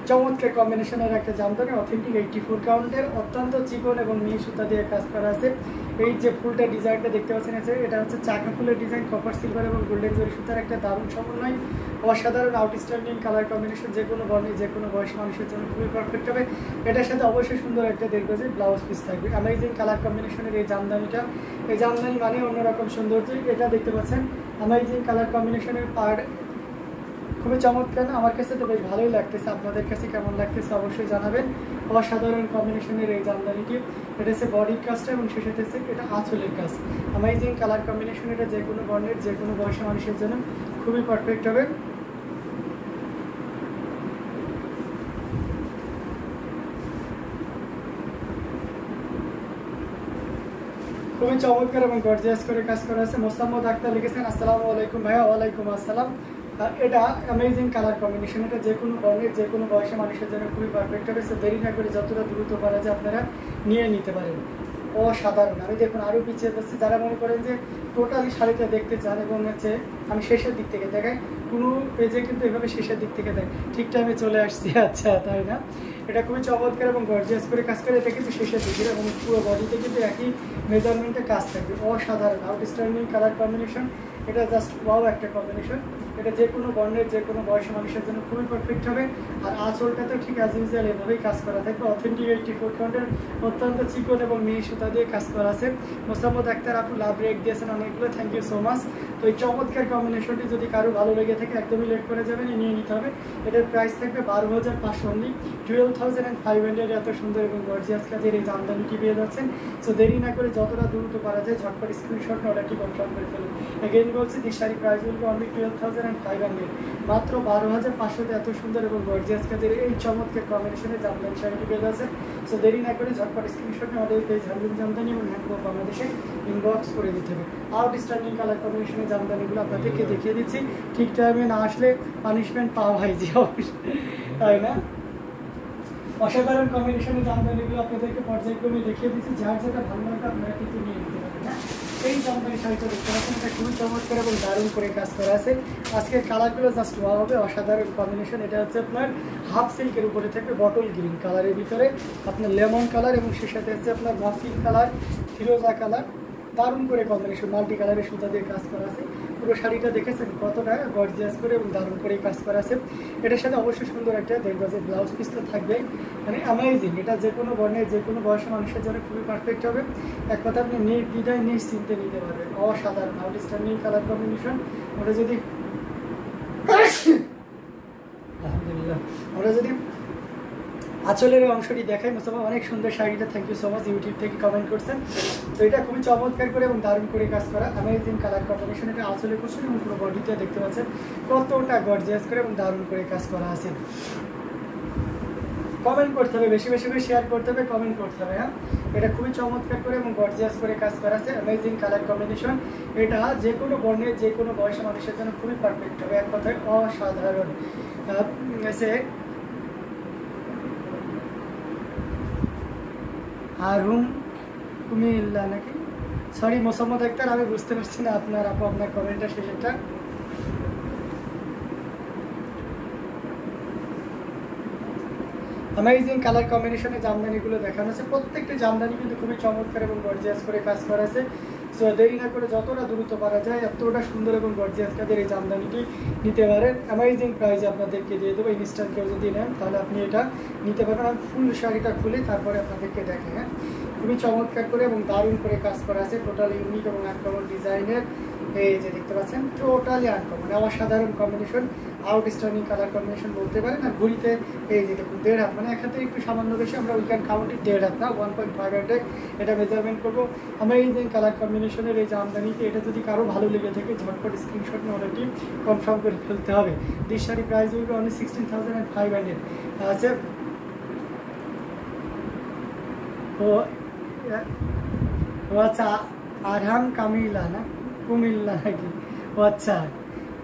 চমৎকার কম্বিনেশনের একটা জামদানি, অথেন্টিক 84 কাউন্টের, অত্যন্ত চিকন এবং মিহি সুতা দিয়ে কাজ করা আছে। এই যে ফুলটা ডিজাইনটা দেখতে পাচ্ছেন এটা হচ্ছে চাকা ফুলের ডিজাইন, কপার সিলভার এবং গোল্ডেন জরি সুতার একটা দারুণ সমন্বয়, অসাধারণ আউটস্ট্যান্ডিং কালার কম্বিনেশন, যে কোনো বর্ণে যে কোনো বয়স মানুষের জন্য খুবই পারফেক্ট হবে। এটার সাথে অবশ্যই সুন্দর একটা 1.5 গজের ব্লাউজ পিস থাকবে। অ্যামেজিং কালার কম্বিনেশনের এই জামদানিটা, এই জামদানি মানে অন্যরকম সৌন্দর্য। এটা দেখতে পাচ্ছেন অ্যামেজিং কালার কম্বিনেশনের পার্ট, খুবই চমৎকার। আমার কাছে তো বেশ ভালোই লাগতেছে, আপনাদের কাছে কেমন লাগতেছে অবশ্যই জানাবেন। অসাধারণ কম্বিনেশনের এই জামদানিটি, এটা হচ্ছে বডির কাজটা এবং সে সাথে এটা আঁচলের কাজ। অ্যামেজিং কালার কম্বিনেশন, এটা যে কোনো বর্ণের যে কোনো বয়সী মানুষের জন্য খুবই পারফেক্ট হবে। খুবই চমৎকার এবং গর্জিয়াস করে কাজ করা আছে। মোসাম্মদ আক্তার লিখেছেন, আসসালামু আলাইকুম ভাইয়া। ওয়ালাইকুম আসসালাম। এটা অ্যামেজিং কালার কম্বিনেশন, এটা যে কোনো বর্ণের যে কোনো বয়সে মানুষের জন্য খুবই পারফেক্ট হবে। সো দেরি না করে যতটা দ্রুত পারা যায় আপনারা নিয়ে নিতে পারেন। অসাধারণ। আমি দেখুন আরও পিছিয়ে যাচ্ছি, যারা মনে করেন যে টোটালি শাড়িটা দেখতে চান এবং হচ্ছে আমি শেষের দিক থেকে দেখাই, কোনো পেজে কিন্তু এভাবে শেষের দিক থেকে দেয়, ঠিক টাইমে চলে আসছি। আচ্ছা তাই না? এটা খুবই চমৎকার এবং গর্জিয়াস করে কাজ করে, এটা কিন্তু শেষের দিকে এবং পুরো বডিতে কিন্তু একই মেজারমেন্টে কাজ থাকবে। অসাধারণ আউটস্ট্যান্ডিং কালার কম্বিনেশন, এটা জাস্ট ওয়াও একটা কম্বিনেশন। এটা যে কোনো বর্ণের যে কোনো বয়সী মানুষের জন্য খুবই পারফেক্ট হবে। আর আঁচলটা তো ঠিক অ্যাজ ইউজুয়াল এভাবেই কাজ করা থাকবে। অথেন্টিক 84 কাউন্টের অত্যন্ত চিকন এবং মিহি সুতা দিয়ে কাজ করা আছে। মোসাম্মদ আক্তার আপু লাভ রেক দিয়েছেন অনেকগুলো, থ্যাংক ইউ সো মাচ। তো এই চমৎকার কম্বিনেশনটি যদি কারো ভালো লেগে থাকে একদমই লেট করে যাবেন, নিয়ে নিতে হবে। এটার প্রাইস থাকবে 12,500 অনলি, 12,500। এত সুন্দর এবং গর্জিয়াস কাজের এই জামদানিটি পেয়ে যাচ্ছেন। সো দেরি না করে যতটা দ্রুত পারা যায় ঝটপট স্ক্রিনশট অর্ডারটি কনফার্ম করে ফেলুন। এগেইন বলছি, দিস শাড়ি প্রাইস বলবো অনলি 12,500, মাত্র 12,500 এত সুন্দর এবং গর্জিয়াস কাজের এই চমৎকার কম্বিনেশনের জামদানি শাড়িটি পেয়ে যাচ্ছেন। সো দেরি না করে ঝটপট স্ক্রিনশট আমাদের পেজ হ্যান্ডলুম জামদানি এবং হ্যান্ডলুম বাংলাদেশে ইনবক্স করে দিতে হবে। আউটস্ট্যান্ডিং কালার কম্বিনেশনের জামদানিগুলো আপনাদেরকে দেখিয়ে দিচ্ছি। ঠিক টাইমে না আসলে পানিশমেন্ট পাওয়া হয় যে, তাই না? অসাধারণ কম্বিনেশনের জামদানিগুলো আপনাদেরকে পর্যায়ক্রমে দেখিয়ে দিচ্ছি, যার যেটা ভালো লাগে আপনারা কিন্তু নিয়ে নিতে পারেন। হ্যাঁ, এই জামদানি শাড়িটা দেখতে পাচ্ছেন, এটা খুবই চমৎকার এবং দারুণ করে কাজ করা আছে। আজকের কালারগুলো জাস্ট ওয়া হবে, অসাধারণ কম্বিনেশন। এটা হচ্ছে আপনার হাফ সিল্কের উপরে থাকবে বটল গ্রিন কালারের ভিতরে আপনার লেমন কালার এবং সে সাথে হচ্ছে আপনার মসলিন কালার, ফিরোজা কালার, দারুণ করে কম্বিনেশন, মাল্টি কালারের সুতা দিয়ে কাজ করা আছে। পুরো শাড়িটা দেখেছেন কতটা গর্জিয়াস করে এবং দারুণ করে কাজ করা আছে। এটার সাথে অবশ্যই সুন্দর একটা 1.5 গজের ব্লাউজ পিস তো থাকবে, মানে অ্যামেজিং। এটা যে কোনো বর্ণের যে কোনো বয়সী মানুষের জন্য খুবই পারফেক্ট হবে। এক কথা আপনি নির্দ্বিধায় নিশ্চিন্তে নিতে পারবেন। অসাধারণ আউটস্ট্যান্ডিং কালার কম্বিনেশন। আমরা যদি আলহামদুলিল্লাহ আমরা যদি আঁচলের অংশটি দেখাই, মোসাম্মদ অনেক সুন্দর শাড়িটা, thank you so much, YouTube থেকে কমেন্ট করছেন। তো এটা খুবই চমৎকার করে এবং দারুণ করে কাজ করা, অ্যামেজিং কালার কম্বিনেশন। এটা আঁচলে করছেন এবং পুরো বডিতে দেখতে পাচ্ছেন কতটা গর্জিয়াস করে এবং দারুণ করে কাজ করা আছে। কমেন্ট করতে হবে, বেশি বেশি করে শেয়ার করতে হবে, কমেন্ট করতে হবে। হ্যাঁ, এটা খুবই চমৎকার করে এবং গর্জিয়াস করে কাজ করা আছে, অ্যামেজিং কালার কম্বিনেশন। এটা যে কোনো বর্ণের যে কোনো বয়সী মানুষের জন্য খুবই পারফেক্ট হবে, এক কথায় অসাধারণ। এসে আরুম কুমিল্লা নাকি, সরি মোসাম্মদ আক্তার, আমি বুঝতে পারছি না আপনার আপু আপনার কমেন্টটা শেষেরটা। অ্যামেজিং কালার কম্বিনেশনে জামদানিগুলো দেখানো আছে। প্রত্যেকটা জামদানি কিন্তু খুবই চমৎকার এবং গর্জিয়াস করে কাজ করা আছে। সো দেরি না করে যতটা দ্রুত পারা যায় এতটা সুন্দর এবং গর্জিয়াস কাজের এই জামদানিটি নিতে পারেন। অ্যামেজিং প্রাইসে আপনাদেরকে দিয়ে দেবো। ইনস্ট্যান্ট কেউ যদি নেন তাহলে আপনি এটা নিতে পারবেন। আমি ফুল শাড়িটা খুলে তারপরে আপনাদেরকে দেখেন। হ্যাঁ, খুবই চমৎকার করে এবং দারুণ করে কাজ করা আছে, টোটাল ইউনিক এবং আনকমন ডিজাইনের। এই যে দেখতে পাচ্ছেন টোটালি আনকমন, অসাধারণ কম্বিনেশন, আউটস্ট্যান্ডিং কালার কম্বিনেশন বলতে পারেন। আর ঘুরিতে এই যে দেখুন 1.5 হাত, মানে এক হাতে একটু সামান্য বেশি, আমরা উই ক্যান কাউন্ট ইট 1.5 হাত না, 1.5 হাতে এটা মেজারমেন্ট করবো। অ্যামেজিং কালার কম্বিনেশনের এই জামদানিতে এটা যদি কারো ভালো লেগে থাকে ঝটপট স্ক্রিনশট নিয়ে অর্ডারটি কনফার্ম করে ফেলতে হবে। দিস শাড়ি প্রাইস হইবে অনলি 16,500 আছে। ও আচ্ছা, আরহাম কামিলা না কুমিল্লা নাকি? ও আচ্ছা,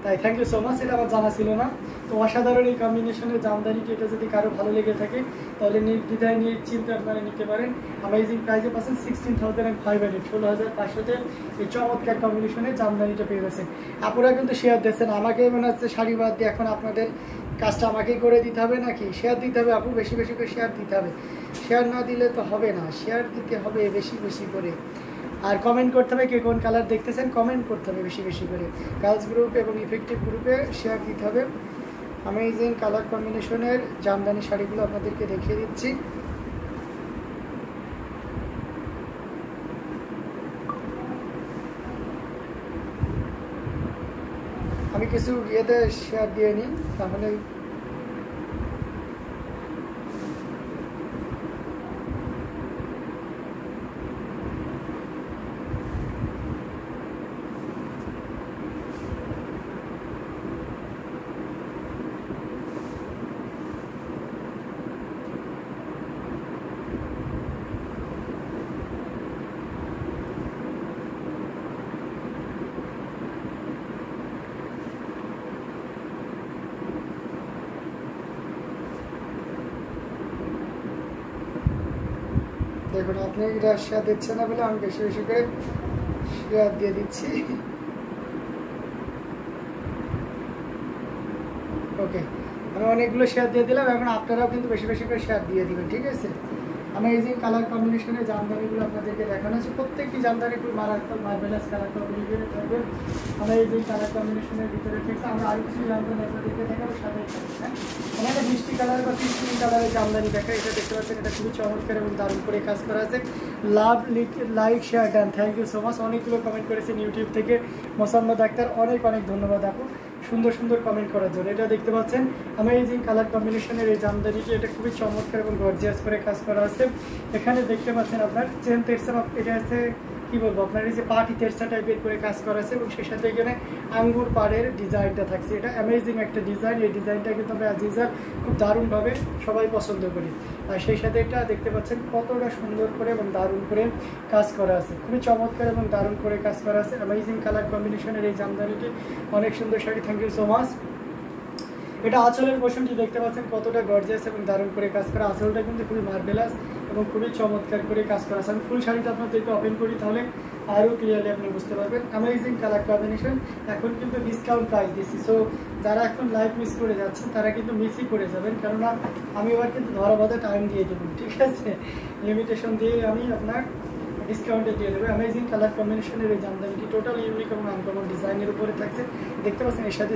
তাই থ্যাংক ইউ সো মাচ, এটা আমার জানা ছিল না। তো অসাধারণ এই কম্বিনেশনের জামদানিটি এটা যদি কারো ভালো লেগে থাকে তাহলে নির্দ্বিধায় নিশ্চিন্তে আপনারা নিতে পারেন। অ্যামেজিং প্রাইসে পাচ্ছেন 16,500, 16,500-তে এই চমৎকার কম্বিনেশনের জামদানিটা পেয়ে গেছেন। আপনারা কিন্তু শেয়ার দিচ্ছেন, আমাকে মনে হচ্ছে শাড়ি বাদ দিয়ে এখন আপনাদের কাজটা আমাকেই করে দিতে হবে নাকি? শেয়ার দিতে হবে আপু, বেশি বেশি করে শেয়ার দিতে হবে। শেয়ার না দিলে তো হবে না, শেয়ার দিতে হবে বেশি বেশি করে। আর কমেন্ট করতে হবে কে কোন কালার দেখতেছেন, কমেন্ট করতে হবে বেশি বেশি করে। গার্লস গ্রুপ এবং ইফেক্টিভ গ্রুপে শেয়ার দিতে হবে। অ্যামেজিং কালার কম্বিনেশনের জামদানি শাড়িগুলো আপনাদেরকে দেখিয়ে দিচ্ছি। আমি কিছু ইয়েতে শেয়ার দিয়ে নিই, তাহলে দেখুন আপনি শেয়ার দিচ্ছেন না বলে আমি বেশি বেশি করে শেয়ার দিয়ে দিচ্ছি। ওকে, আমি অনেকগুলো শেয়ার দিয়ে দিলাম, এখন আপনারাও কিন্তু বেশি বেশি করে শেয়ার দিয়ে দিবেন, ঠিক আছে? অ্যামেজিং কালার কম্বিনেশনের জামদানিগুলো আপনাদেরকে দেখানো হচ্ছে। প্রত্যেকটি জামদানি খুব মারাত্মক মার্ভেলাস কালার কম্বিনেশনে থাকবে। অ্যামেজিং কালার কম্বিনেশনের ভিতরে থাকছে। আমরা আরও কিছু জামদানি আপনাদেরকে দেখাবো সাথে। হ্যাঁ, এখানে মিষ্টি কালার বা পিস্তুলি কালারের জামদানি দেখায়। এটা দেখতে পাচ্ছেন, এটা খুবই চমৎকার এবং দারুণ করে কাজ করা আছে। Love like share done, thank you so much. অনেকগুলো কমেন্ট করেছেন ইউটিউব থেকে। মোসাম্মদ আক্তার, অনেক অনেক ধন্যবাদ আপু সুন্দর সুন্দর কমেন্ট করার জন্য। এটা দেখতে পাচ্ছেন অ্যামেজিং কালার কম্বিনেশনের এই জামদানিটি, এটা খুবই চমৎকার এবং গর্জিয়াস করে কাজ করা আছে। এখানে দেখতে পাচ্ছেন আপনার চেন তেরসা, এটা আছে কি বলবো আপনার, এই যে পাটি তেরসা টাইপের করে কাজ করা আছে এবং সেই সাথে এখানে আঙ্গুর পাড়ের ডিজাইনটা থাকছে। এটা অ্যামেজিং একটা ডিজাইন। এই ডিজাইনটা কিন্তু আমরা আজিজার খুব দারুণভাবে সবাই পছন্দ করি। আর সেই সাথে এটা দেখতে পাচ্ছেন কতটা সুন্দর করে এবং দারুণ করে কাজ করা আছে। খুবই চমৎকার এবং দারুণ করে কাজ করা আছে। অ্যামেজিং কালার কম্বিনেশনের এই জামদানিটি অনেক সুন্দর sari, thank you so much. এটা আঁচলের পোর্শনটি দেখতে পাচ্ছেন কতটা গর্জিয়াস এবং দারুণ করে কাজ করা। আঁচলটা কিন্তু খুবই মার্ভেলাস এবং খুবই চমৎকার করে কাজ করা আছে। আমি ফুল শাড়িটা আপনাদেরকে ওপেন করি, তাহলে আরও ক্লিয়ারলি আপনি বুঝতে পারবেন। Amazing colour combination. এখন কিন্তু ডিসকাউন্ট প্রাইস দিচ্ছি, সো যারা এখন লাইভ মিস করে যাচ্ছেন তারা কিন্তু মিসই করে যাবেন, কেননা আমি এবার কিন্তু ধরা বাঁধা টাইম দিয়ে দেবো, ঠিক আছে? লিমিটেশন দিয়ে আমি আপনার ডিসকাউন্টে দিয়ে দেবে। অ্যামেজিং কালার কম্বিনেশনের এই জামদানিটি টোটাল ইউনিক এবং আনকমন ডিজাইনের উপরে থাকছে। দেখতে পাচ্ছেন এর সাথে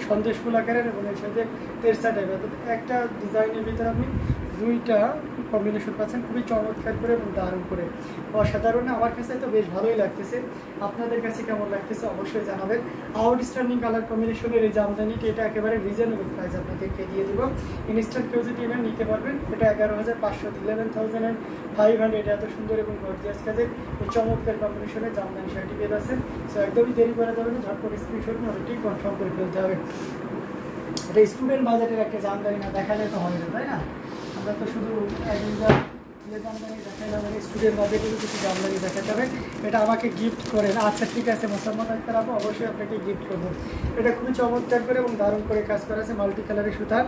সন্দেশ ফুল আকারের এবং এর সাথে তেরসা টাইপের, একটা ডিজাইনের ভিতরে আপনি দুইটা কম্বিনেশন পাচ্ছেন, খুবই চমৎকার করে এবং দারুণ করে, অসাধারণ। আমার কাছে তো বেশ ভালোই লাগতেছে, আপনাদের কাছে কেমন লাগতেছে অবশ্যই জানাবেন। আউটস্ট্যান্ডিং কালার কম্বিনেশনের এই জামদানিটি, এটা একেবারে রিজনেবল প্রাইস আপনাদেরকে দিয়ে দেবো। ইনস্ট্যান্ট কেউ যদি এবার নিতে পারবেন, এটা 11,500, 11,500। এটা এত সুন্দর এবং গর্জিয়াস কাজের এই চমৎকার কম্বিনেশনের জামদানি শাড়িটি পেয়ে যাচ্ছেন। সো একদমই দেরি করা যাবে না, ঝটপট স্ক্রিনশট নিয়ে অনেকটাই কনফার্ম করে ফেলতে হবে। এটা স্টুডেন্ট বাজেটের একটা জামদানি, না দেখালে তো হবে না, তাই না? আমরা তো শুধু জামদানি দেখালাম, স্টুডেন্ট বাজেটেরও কিছু জামদানি দেখাতে হবে। এটা আমাকে গিফট করেন, আচ্ছা ঠিক আছে মোসাম্মদ আক্তার আপু, অবশ্যই আপনাকে গিফট করবো। এটা খুবই চমৎকার করে এবং দারুণ করে কাজ করা আছে। মাল্টি কালারের সুতা,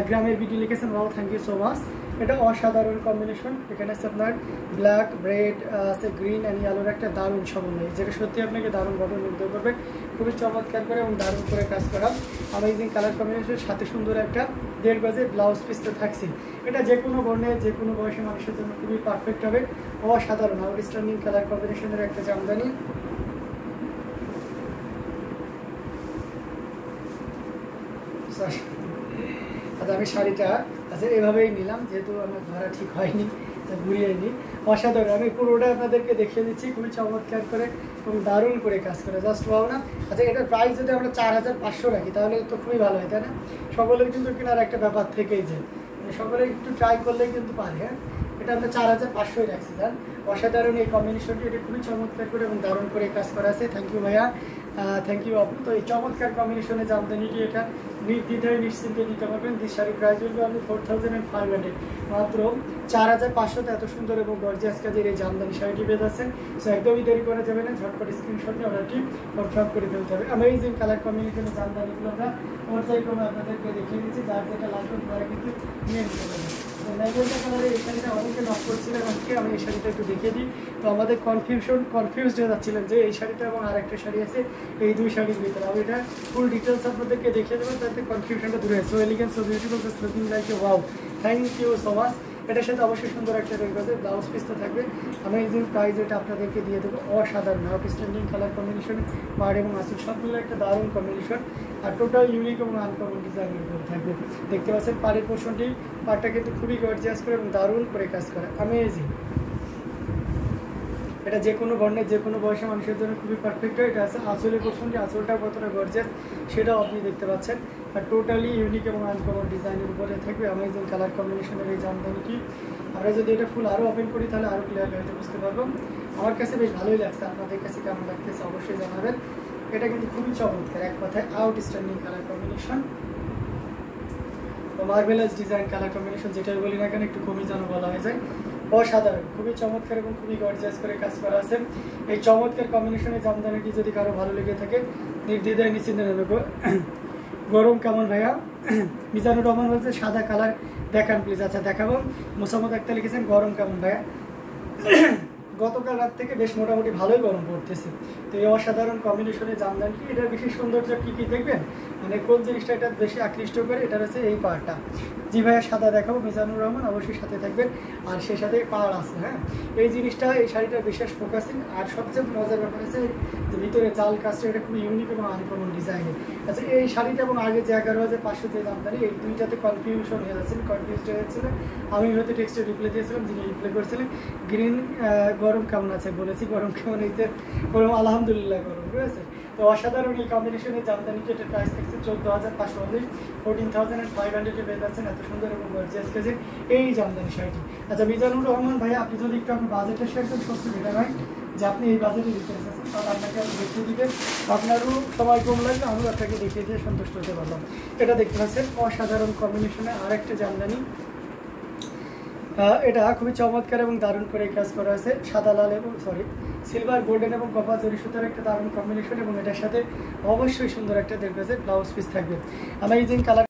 গ্রামের বিডি লিখেছেন, wow thank you so much. এটা অসাধারণ কম্বিনেশন। এখানে আছে আপনার ব্ল্যাক, রেড আছে, গ্রিন অ্যান্ড ইয়েলোর একটা দারুণ সমন্বয়, যেটা সত্যি আপনাকে দারুণভাবে মুগ্ধ করবে। খুবই চমৎকার করে এবং দারুণ করে কাজ করা। অ্যামেজিং কালার কম্বিনেশনের সাথে সুন্দর একটা 1.5 গজের ব্লাউজ পিস তো থাকছে। এটা যে কোনো বর্ণের যে কোনো বয়সী মানুষের জন্য খুবই পারফেক্ট হবে। অসাধারণ আউটস্ট্যান্ডিং কালার কম্বিনেশনের একটা জামদানি। আচ্ছা, আমি শাড়িটা এভাবেই নিলাম, যেহেতু আমার ধরা ঠিক হয়নি, ঘুরিয়ে নিই। অসাধারণ, আমি পুরোটা আপনাদেরকে দেখিয়ে দিচ্ছি, খুবই চমৎকার করে এবং দারুণ করে কাজ করে, জাস্ট পাও না? আচ্ছা, এটার প্রাইস যদি আমরা 4,500 রাখি তাহলে তো খুবই ভালো হয়, তাই না? সকলের কিন্তু কেনার একটা ব্যাপার থেকেই যায়, সকলে একটু ট্রাই করলে কিন্তু পারে। হ্যাঁ, এটা আমরা 4,500 রাখছি। স্যার অসাধারণ এই কম্বিনেশনটি, এটা খুবই চমৎকার করে এবং দারুণ করে কাজ করা আছে। থ্যাংক ইউ ভাইয়া, থ্যাংক ইউ আপু। তো এই চমৎকার কম্বিনেশনে জামদানিটি, এটা নির্দ্বিধায় নিশ্চিন্তে নিতে পারবেন। দিস শাড়ির প্রাইস বলবে আপনি 4,500, মাত্র 4,500তে এত সুন্দর এবং গর্জিয়াস কাজের এই জামদানি শাড়িটি পেয়ে যাচ্ছেন। সো একদমই দেরি করা যাবে না, ঝটপট স্ক্রিনশট নিয়ে অর্ডারটি কনফার্ম করে ফেলতে হবে। অ্যামেজিং কালার কম্বিনেশনের জামদানিগুলো আমরা পর্যায়ক্রমে আপনাদেরকে দেখিয়ে দিচ্ছি, যার যেটা লাগবে তারা কিন্তু নিয়ে নিতে পারবেন। ম্যাজেন্টা কালারের এই শাড়িটা অনেকে নক করছিলেন, আজকে আমি এই শাড়িটা একটু দেখিয়ে দিই। তো আমাদের কনফিউজড হয়ে যাচ্ছিলেন যে এই শাড়িটা এবং আরেকটা শাড়ি আছে, এই দুই শাড়ির ভিতরে আমি এটা ফুল ডিটেলস আপনাদেরকে দেখিয়ে দেবো, তাতে কনফিউশনটা দূরে হয়। So elegant, so beautiful, just looking like a wow. Thank you so much. এটার সাথে অবশ্যই সুন্দর একটা রয়েছে ব্লাউজ পিস তো থাকবে। অ্যামেজিং প্রাইস এটা আপনাদেরকে দিয়ে দেবো, অসাধারণ আউটস্ট্যান্ডিং কালার কম্বিনেশন, পাড় এবং আসল সবগুলো একটা দারুণ কম্বিনেশন, আর টোটাল ইউনিক এবং আনকমন ডিজাইনের উপরে থাকবে। দেখতে পাচ্ছেন পাড়ের পোর্শনটি, পাড়টা কিন্তু খুবই গর্জিয়াস করে এবং দারুণ করে কাজ করে, অ্যামেজিং। এটা যে কোনো বর্ণের যে কোনো বয়সের মানুষের জন্য খুবই পারফেক্ট হয়। এটা আছে আঁচলের পোর্শনটি, আঁচলটা কতটা গর্জিয়াস সেটাও আপনি দেখতে পাচ্ছেন, আর টোটালি ইউনিক এবং আনকমন ডিজাইনের উপরে থাকবে অ্যামেজিং কালার কম্বিনেশনের এই জামদানিটি। আমরা যদি এটা ফুল আরও ওপেন করি তাহলে আরও ক্লিয়ারলি হয়তো বুঝতে পারবো। আমার কাছে বেশ ভালোই লাগছে, আপনাদের কাছে কেমন লাগতেছে অবশ্যই জানাবেন। এটা কিন্তু খুবই চমৎকার, এক কথায় outstanding colour combination, marvellous design colour combination, যেটাই বলি না কেন একটু কমই যেন বলা হয়ে যায়। অসাধারণ, খুবই চমৎকার এবং খুবই গর্জিয়াস করে কাজ করা আছে। এই চমৎকার কম্বিনেশনের জামদানিটি যদি কারো ভালো লেগে থাকে নির্দ্বিধায় নিশ্চিন্তে নেবে। গরম কেমন ভাইয়া? মিজানুর রহমান বলছে সাদা কালার দেখান প্লিজ। আচ্ছা দেখাবো। মোসাম্মদ আক্তার লিখেছেন গরম কেমন ভাইয়া? গতকাল রাত থেকে বেশ মোটামুটি ভালোই গরম পড়তেছে। তো এই অসাধারণ কম্বিনেশনের জামদানিটি, এটার বিশেষ সৌন্দর্য কী কী দেখবেন, মানে কোন জিনিসটা এটা বেশি আকৃষ্ট করে, এটা হচ্ছে এই পাড়টা। জি ভাইয়া সাদা দেখাবো, মিজানুর রহমান অবশ্যই সাথে থাকবেন। আর সে সাথে পাড় আছে, হ্যাঁ এই জিনিসটা, এই শাড়িটার বিশেষ ফোকাসিং। আর সবচেয়ে মজার ব্যাপার আছে যে ভিতরে চাল কাজটা, এটা খুবই ইউনিক এবং আনকমন ডিজাইনের। আচ্ছা এই শাড়িটা এবং আগে যে 11,500 যে জামদানি, এই দুইটাতে কনফিউশন হয়ে যাচ্ছেন, কনফিউজড হয়ে যাচ্ছিলেন। আমি হয়তো টেক্সটে রিপ্লাই দিয়েছিলাম, যিনি রিপ্লাই করেছিলেন গ্রিন গরম কেমন আছে, বলেছি গরম কেমন, এইতে গরম আলহামদুলিল্লাহ গরম, ঠিক আছে। তো অসাধারণ এই কম্বিনেশনের জামদানিটি, এটার প্রাইস থাকছে 14,500, 14,500 পেয়ে যাচ্ছেন এত সুন্দর এবং গর্জিয়াস কাজের এই জামদানি শাড়িটি। আচ্ছা মিজানুর রহমান ভাই, আপনি যদি একটু আপনার বাজেটের শেয়ার করেন, সত্যি এটা ভাই যে আপনি এই বাজেটে দিতে চাচ্ছেন, তাহলে আপনাকে আপনি দেখিয়ে দিবেন, আপনারও সময় কম লাগবে, আমিও আপনাকে দেখিয়ে দিয়ে সন্তুষ্ট হতে পারলাম। এটা দেখতে পাচ্ছেন অসাধারণ কম্বিনেশনে আরেকটা জামদানি, এটা খুবই চমৎকার এবং দারুণ করে কাজ করা আছে, সাদা লাল এবং সিলভার গোল্ডেন এবং কপার জরি সুতার একটা দারুণ কম্বিনেশন, এবং এটার সাথে অবশ্যই সুন্দর একটা দেখবে ব্লাউজ পিস থাকবে। Amazing colour